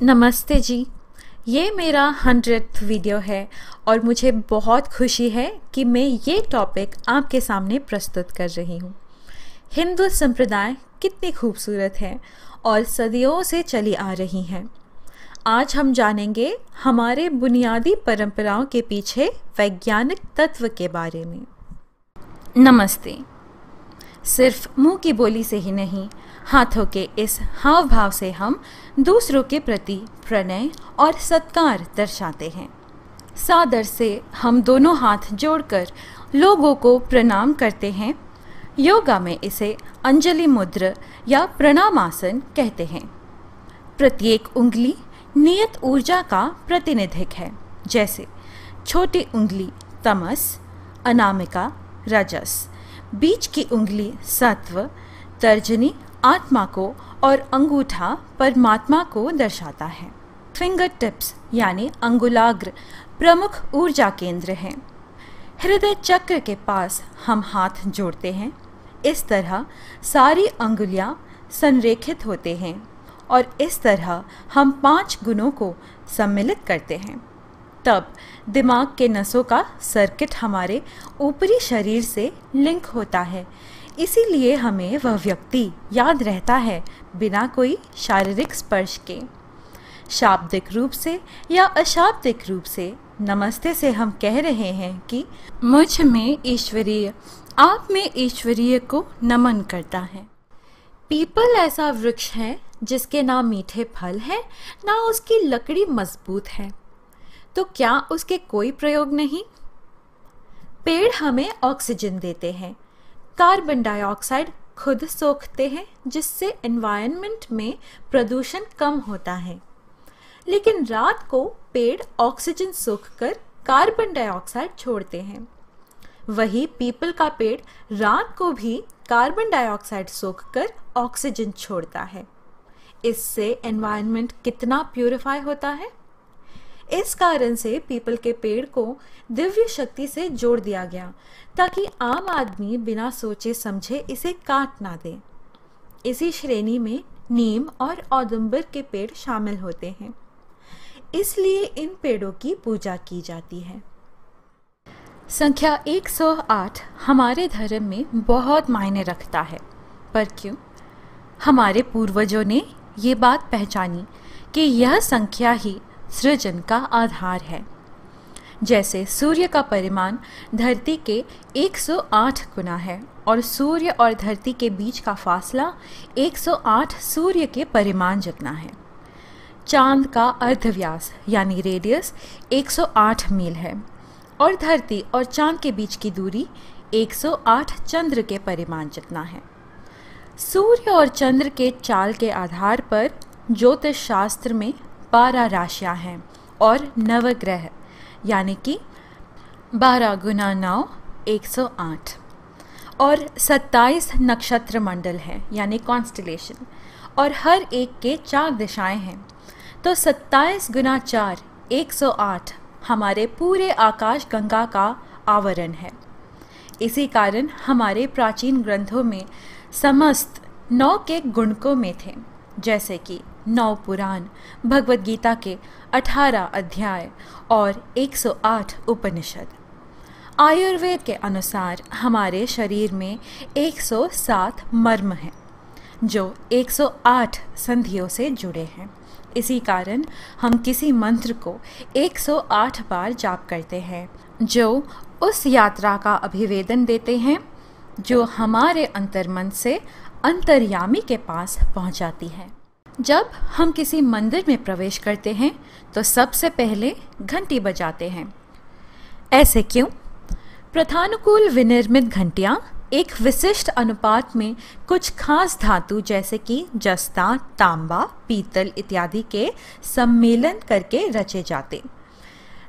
नमस्ते जी। ये मेरा 100th वीडियो है और मुझे बहुत खुशी है कि मैं ये टॉपिक आपके सामने प्रस्तुत कर रही हूँ। हिंदू संप्रदाय कितनी खूबसूरत है और सदियों से चली आ रही हैं। आज हम जानेंगे हमारे बुनियादी परंपराओं के पीछे वैज्ञानिक तत्व के बारे में। नमस्ते। सिर्फ मुंह की बोली से ही नहीं, हाथों के इस हाव भाव से हम दूसरों के प्रति प्रणय और सत्कार दर्शाते हैं। सादर से हम दोनों हाथ जोड़कर लोगों को प्रणाम करते हैं। योगा में इसे अंजलि मुद्रा या प्रणामासन कहते हैं। प्रत्येक उंगली नियत ऊर्जा का प्रतिनिधिक है, जैसे छोटी उंगली तमस, अनामिका रजस, बीच की उंगली सत्व, तर्जनी आत्मा को और अंगूठा परमात्मा को दर्शाता है। फिंगर टिप्स यानी अंगुलाग्र प्रमुख ऊर्जा केंद्र हैं। हृदय चक्र के पास हम हाथ जोड़ते हैं। इस तरह सारी अंगुलियां संरेखित होते हैं और इस तरह हम 5 गुणों को सम्मिलित करते हैं। तब दिमाग के नसों का सर्किट हमारे ऊपरी शरीर से लिंक होता है, इसीलिए हमें वह व्यक्ति याद रहता है बिना कोई शारीरिक स्पर्श के। शाब्दिक रूप से या अशाब्दिक रूप से नमस्ते से हम कह रहे हैं कि मुझ में ईश्वरीय, आप में ईश्वरीय को नमन करता है। पीपल ऐसा वृक्ष है जिसके ना मीठे फल हैं, ना उसकी लकड़ी मजबूत है, तो क्या उसके कोई प्रयोग नहीं? पेड़ हमें ऑक्सीजन देते हैं, कार्बन डाइऑक्साइड खुद सोखते हैं, जिससे एनवायरनमेंट में प्रदूषण कम होता है। लेकिन रात को पेड़ ऑक्सीजन सोखकर कार्बन डाइऑक्साइड छोड़ते हैं। वही पीपल का पेड़ रात को भी कार्बन डाइऑक्साइड सोखकर ऑक्सीजन छोड़ता है। इससे एनवायरनमेंट कितना प्यूरिफाई होता है। इस कारण से पीपल के पेड़ को दिव्य शक्ति से जोड़ दिया गया, ताकि आम आदमी बिना सोचे समझे इसे काट ना दे। इसी श्रेणी में नीम और औदुंबर के पेड़ शामिल होते हैं, इसलिए इन पेड़ों की पूजा की जाती है। संख्या 108 हमारे धर्म में बहुत मायने रखता है, पर क्यों? हमारे पूर्वजों ने ये बात पहचानी कि यह संख्या ही सृजन का आधार है। जैसे सूर्य का परिमाण धरती के 108 गुना है और सूर्य और धरती के बीच का फासला 108 सूर्य के परिमाण जितना है। चांद का अर्धव्यास यानी रेडियस 108 मील है और धरती और चांद के बीच की दूरी 108 चंद्र के परिमाण जितना है। सूर्य और चंद्र के चाल के आधार पर ज्योतिष शास्त्र में 12 राशियां हैं और नवग्रह यानी कि 12 गुना 9 108 और 27 नक्षत्र मंडल हैं यानी कॉन्स्टलेशन, और हर एक के 4 दिशाएं हैं। तो 27 गुना 4 108 हमारे पूरे आकाश गंगा का आवरण है। इसी कारण हमारे प्राचीन ग्रंथों में समस्त 9 के गुणकों में थे, जैसे कि 9 पुराण, भगवद गीता के 18 अध्याय और 108 उपनिषद। आयुर्वेद के अनुसार हमारे शरीर में 107 मर्म हैं, जो 108 संधियों से जुड़े हैं। इसी कारण हम किसी मंत्र को 108 बार जाप करते हैं, जो उस यात्रा का अभिवेदन देते हैं जो हमारे अंतर्मन से अंतर्यामी के पास पहुंचाती है। जब हम किसी मंदिर में प्रवेश करते हैं तो सबसे पहले घंटी बजाते हैं। ऐसे क्यों? प्रथानुकूल विनिर्मित घंटियां एक विशिष्ट अनुपात में कुछ खास धातु जैसे कि जस्ता, तांबा, पीतल इत्यादि के सम्मेलन करके रचे जाते।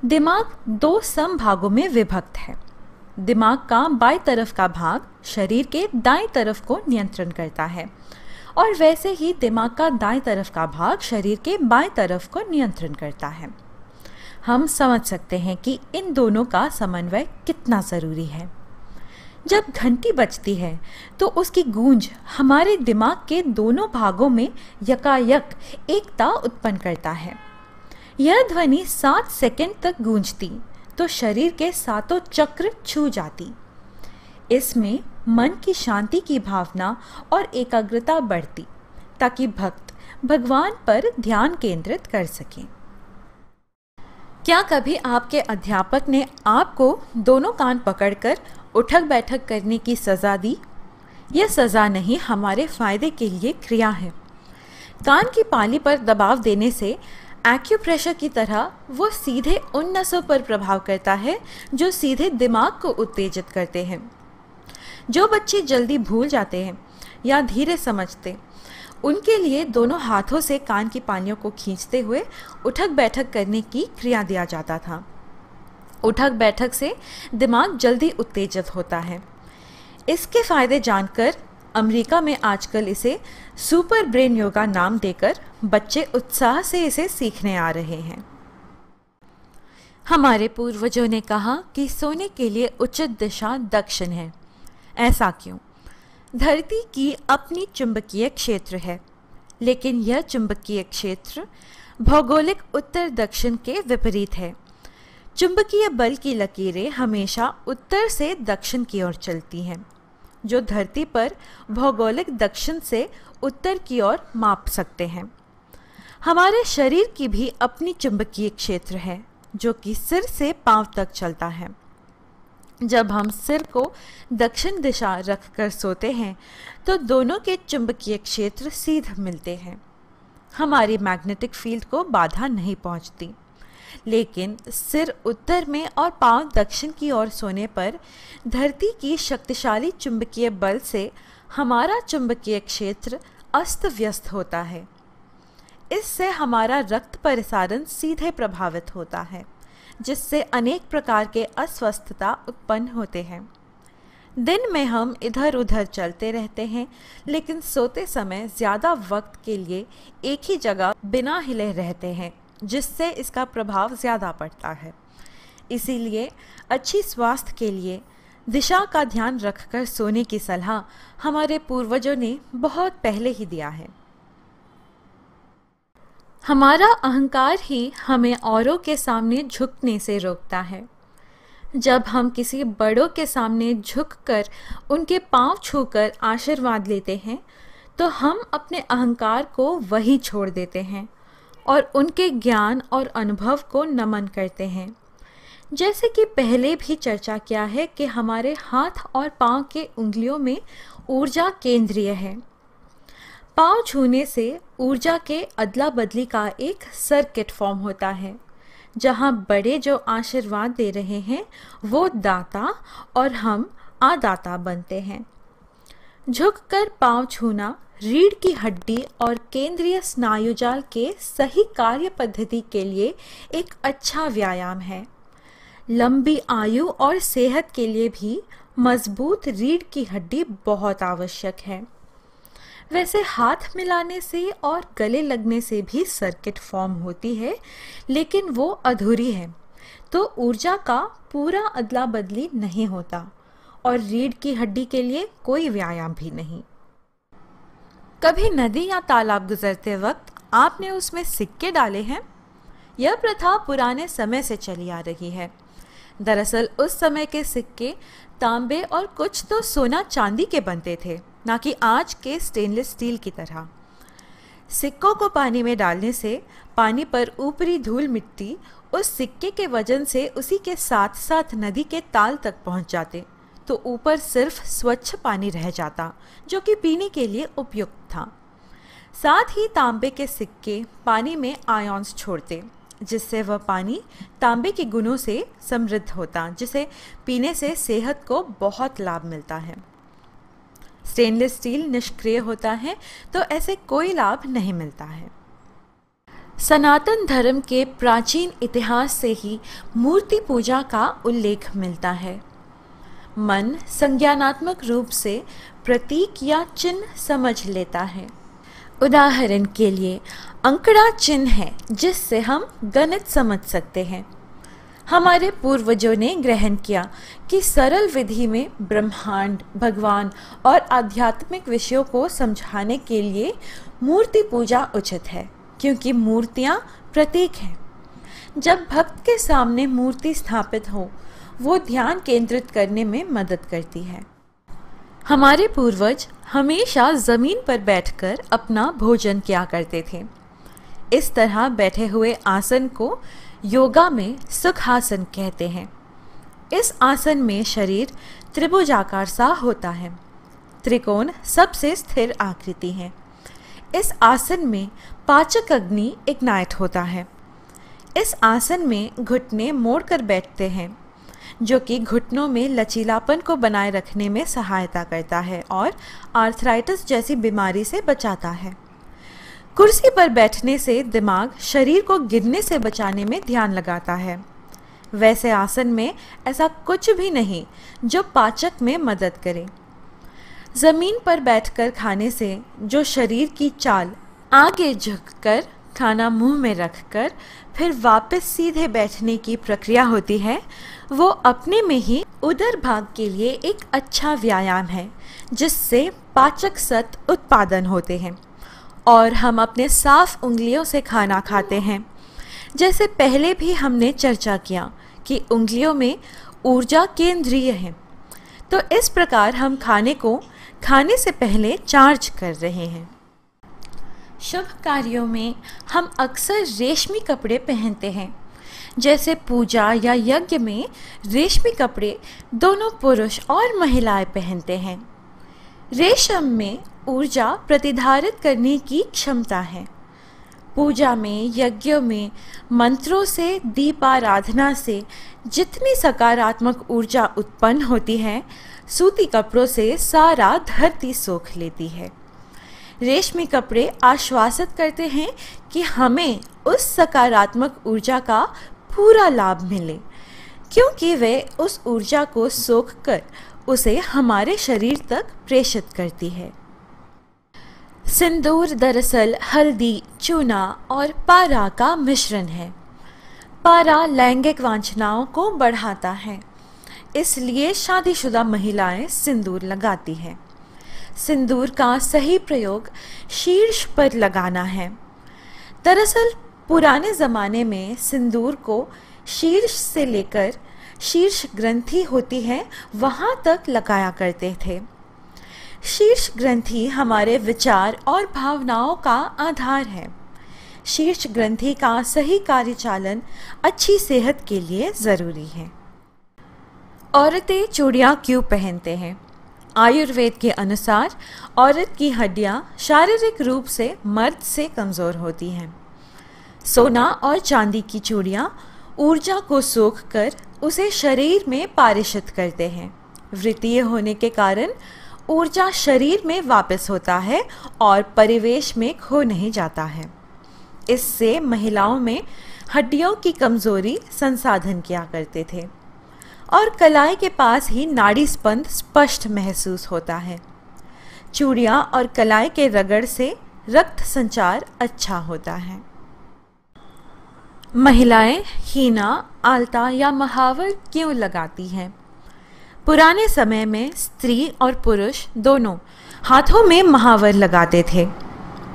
दिमाग 2 समभागों में विभक्त है। दिमाग का बाईं तरफ का भाग शरीर के दाईं तरफ को नियंत्रण करता है और वैसे ही दिमाग का दाईं तरफ का भाग शरीर के बाईं तरफ को नियंत्रण करता है। हम समझ सकते हैं कि इन दोनों का समन्वय कितना ज़रूरी है। जब घंटी बजती है तो उसकी गूंज हमारे दिमाग के दोनों भागों में यकायक एकता उत्पन्न करता है। यह ध्वनि 7 सेकंड तक गूंजती तो शरीर के सातों चक्र छू जाती। इसमें मन की शांति की भावना और एकाग्रता बढ़ती ताकि भक्त भगवान पर ध्यान केंद्रित कर सकें। क्या कभी आपके अध्यापक ने आपको दोनों कान पकड़कर उठक बैठक करने की सज़ा दी? यह सज़ा नहीं, हमारे फायदे के लिए क्रिया है। कान की पाली पर दबाव देने से एक्यूप्रेशर की तरह वो सीधे उन नसों पर प्रभाव करता है जो सीधे दिमाग को उत्तेजित करते हैं। जो बच्चे जल्दी भूल जाते हैं या धीरे समझते, उनके लिए दोनों हाथों से कान की पालियों को खींचते हुए उठक बैठक करने की क्रिया दिया जाता था। उठक बैठक से दिमाग जल्दी उत्तेजित होता है। इसके फायदे जानकर अमेरिका में आजकल इसे सुपर ब्रेन योगा नाम देकर बच्चे उत्साह से इसे सीखने आ रहे हैं। हमारे पूर्वजों ने कहा कि सोने के लिए उचित दिशा दक्षिण है। ऐसा क्यों? धरती की अपनी चुंबकीय क्षेत्र है, लेकिन यह चुंबकीय क्षेत्र भौगोलिक उत्तर दक्षिण के विपरीत है। चुंबकीय बल की लकीरें हमेशा उत्तर से दक्षिण की ओर चलती हैं, जो धरती पर भौगोलिक दक्षिण से उत्तर की ओर माप सकते हैं। हमारे शरीर की भी अपनी चुंबकीय क्षेत्र है, जो कि सिर से पांव तक चलता है। जब हम सिर को दक्षिण दिशा रखकर सोते हैं तो दोनों के चुंबकीय क्षेत्र सीधे मिलते हैं। हमारी मैग्नेटिक फील्ड को बाधा नहीं पहुंचती, लेकिन सिर उत्तर में और पांव दक्षिण की ओर सोने पर धरती की शक्तिशाली चुंबकीय बल से हमारा चुंबकीय क्षेत्र अस्त व्यस्त होता है। इससे हमारा रक्त परिसारण सीधे प्रभावित होता है, जिससे अनेक प्रकार के अस्वस्थता उत्पन्न होते हैं। दिन में हम इधर उधर चलते रहते हैं, लेकिन सोते समय ज़्यादा वक्त के लिए एक ही जगह बिना हिले रहते हैं, जिससे इसका प्रभाव ज़्यादा पड़ता है। इसीलिए अच्छी स्वास्थ्य के लिए दिशा का ध्यान रखकर सोने की सलाह हमारे पूर्वजों ने बहुत पहले ही दिया है। हमारा अहंकार ही हमें औरों के सामने झुकने से रोकता है। जब हम किसी बड़ों के सामने झुककर उनके पांव छूकर आशीर्वाद लेते हैं, तो हम अपने अहंकार को वहीं छोड़ देते हैं और उनके ज्ञान और अनुभव को नमन करते हैं। जैसे कि पहले भी चर्चा किया है कि हमारे हाथ और पांव के उंगलियों में ऊर्जा केंद्रीय है। पांव छूने से ऊर्जा के अदला बदली का एक सर्किट फॉर्म होता है, जहां बड़े जो आशीर्वाद दे रहे हैं वो दाता और हम आदाता बनते हैं। झुककर पांव छूना रीढ़ की हड्डी और केंद्रीय स्नायुजाल के सही कार्य पद्धति के लिए एक अच्छा व्यायाम है। लंबी आयु और सेहत के लिए भी मजबूत रीढ़ की हड्डी बहुत आवश्यक है। वैसे हाथ मिलाने से और गले लगने से भी सर्किट फॉर्म होती है, लेकिन वो अधूरी है, तो ऊर्जा का पूरा अदला बदली नहीं होता और रीढ़ की हड्डी के लिए कोई व्यायाम भी नहीं। कभी नदी या तालाब गुजरते वक्त आपने उसमें सिक्के डाले हैं? यह प्रथा पुराने समय से चली आ रही है। दरअसल उस समय के सिक्के तांबे और कुछ तो सोना चांदी के बनते थे, ना कि आज के स्टेनलेस स्टील की तरह। सिक्कों को पानी में डालने से पानी पर ऊपरी धूल मिट्टी उस सिक्के के वजन से उसी के साथ साथ नदी के ताल तक पहुंच जाते, तो ऊपर सिर्फ स्वच्छ पानी रह जाता, जो कि पीने के लिए उपयुक्त था। साथ ही तांबे के सिक्के पानी में आयॉन्स छोड़ते, जिससे वह पानी तांबे के गुणों से समृद्ध होता, जिसे पीने से सेहत को बहुत लाभ मिलता है। स्टेनलेस स्टील निष्क्रिय होता है, तो ऐसे कोई लाभ नहीं मिलता है। सनातन धर्म के प्राचीन इतिहास से ही मूर्ति पूजा का उल्लेख मिलता है। मन संज्ञानात्मक रूप से प्रतीक या चिन्ह समझ लेता है। उदाहरण के लिए अंकड़ा चिन्ह है, जिससे हम गणित समझ सकते हैं। हमारे पूर्वजों ने ग्रहण किया कि सरल विधि में ब्रह्मांड, भगवान और आध्यात्मिक विषयों को समझाने के लिए मूर्ति पूजा उचित है, क्योंकि मूर्तियां प्रतीक हैं। जब भक्त के सामने मूर्ति स्थापित हो, वो ध्यान केंद्रित करने में मदद करती है। हमारे पूर्वज हमेशा जमीन पर बैठकर अपना भोजन किया करते थे। इस तरह बैठे हुए आसन को योगा में सुखासन कहते हैं। इस आसन में शरीर त्रिभुजाकार सा होता है। त्रिकोण सबसे स्थिर आकृति है। इस आसन में पाचक अग्नि इग्नाइट होता है। इस आसन में घुटने मोड़कर बैठते हैं, जो कि घुटनों में लचीलापन को बनाए रखने में सहायता करता है और आर्थराइटिस जैसी बीमारी से बचाता है। कुर्सी पर बैठने से दिमाग शरीर को गिरने से बचाने में ध्यान लगाता है। वैसे आसन में ऐसा कुछ भी नहीं जो पाचक में मदद करे। जमीन पर बैठकर खाने से जो शरीर की चाल आगे झुककर खाना मुंह में रखकर फिर वापस सीधे बैठने की प्रक्रिया होती है, वो अपने में ही उदर भाग के लिए एक अच्छा व्यायाम है, जिससे पाचक सत उत्पादन होते हैं और हम अपने साफ उंगलियों से खाना खाते हैं। जैसे पहले भी हमने चर्चा किया कि उंगलियों में ऊर्जा केंद्रीय है, तो इस प्रकार हम खाने को खाने से पहले चार्ज कर रहे हैं। शुभ कार्यों में हम अक्सर रेशमी कपड़े पहनते हैं। जैसे पूजा या यज्ञ में रेशमी कपड़े दोनों पुरुष और महिलाएं पहनते हैं। रेशम में ऊर्जा प्रतिधारित करने की क्षमता है। पूजा में, यज्ञों में, मंत्रों से, दीपाराधना से जितनी सकारात्मक ऊर्जा उत्पन्न होती है, सूती कपड़ों से सारा धरती सोख लेती है। रेशमी कपड़े आश्वासित करते हैं कि हमें उस सकारात्मक ऊर्जा का पूरा लाभ मिले, क्योंकि वे उस ऊर्जा को सोख कर उसे हमारे शरीर तक प्रेषित करती है। सिंदूर दरअसल हल्दी, चूना और पारा का मिश्रण है। पारा लैंगिक वांछनाओं को बढ़ाता है, इसलिए शादीशुदा महिलाएं सिंदूर लगाती हैं। सिंदूर का सही प्रयोग शीर्ष पर लगाना है। दरअसल पुराने ज़माने में सिंदूर को शीर्ष से लेकर शीर्ष ग्रंथि होती है वहाँ तक लगाया करते थे। शीर्ष ग्रंथि हमारे विचार और भावनाओं का आधार है। शीर्ष ग्रंथि का सही कार्यचालन अच्छी सेहत के लिए ज़रूरी है। औरतें चूड़ियाँ क्यों पहनते हैं? आयुर्वेद के अनुसार औरत की हड्डियाँ शारीरिक रूप से मर्द से कमज़ोर होती हैं। सोना और चांदी की चूड़ियाँ ऊर्जा को सोख कर उसे शरीर में पारिषित करते हैं। वृत्तीय होने के कारण ऊर्जा शरीर में वापस होता है और परिवेश में खो नहीं जाता है। इससे महिलाओं में हड्डियों की कमजोरी संसाधन किया करते थे और कलाई के पास ही नाड़ी स्पंद स्पष्ट महसूस होता है। चूड़ियाँ और कलाई के रगड़ से रक्त संचार अच्छा होता है। महिलाएं हीना, आलता या महावर क्यों लगाती हैं? पुराने समय में स्त्री और पुरुष दोनों हाथों में महावर लगाते थे।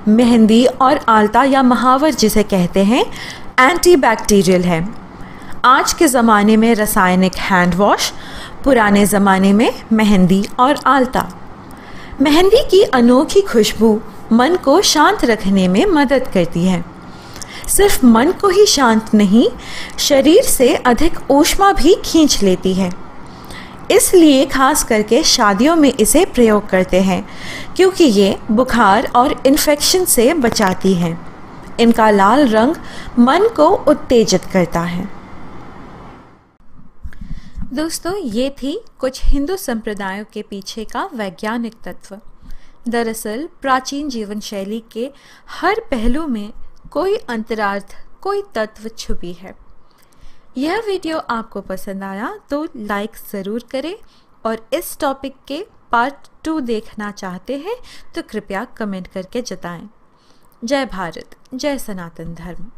मेहंदी और आलता या महावर जिसे कहते हैं एंटीबैक्टीरियल है। आज के ज़माने में रासायनिक हैंड वॉश, पुराने ज़माने में मेहंदी और आलता। मेहंदी की अनोखी खुशबू मन को शांत रखने में मदद करती है। सिर्फ मन को ही शांत नहीं, शरीर से अधिक ऊष्मा भी खींच लेती है। इसलिए खास करके शादियों में इसे प्रयोग करते हैं, क्योंकि ये बुखार और इन्फेक्शन से बचाती हैं। इनका लाल रंग मन को उत्तेजित करता है। दोस्तों, ये थी कुछ हिंदू संप्रदायों के पीछे का वैज्ञानिक तत्व। दरअसल प्राचीन जीवन शैली के हर पहलू में कोई अंतरार्थ, कोई तत्व छुपी है। यह वीडियो आपको पसंद आया तो लाइक ज़रूर करें और इस टॉपिक के पार्ट 2 देखना चाहते हैं तो कृपया कमेंट करके जताएं। जय भारत, जय सनातन धर्म।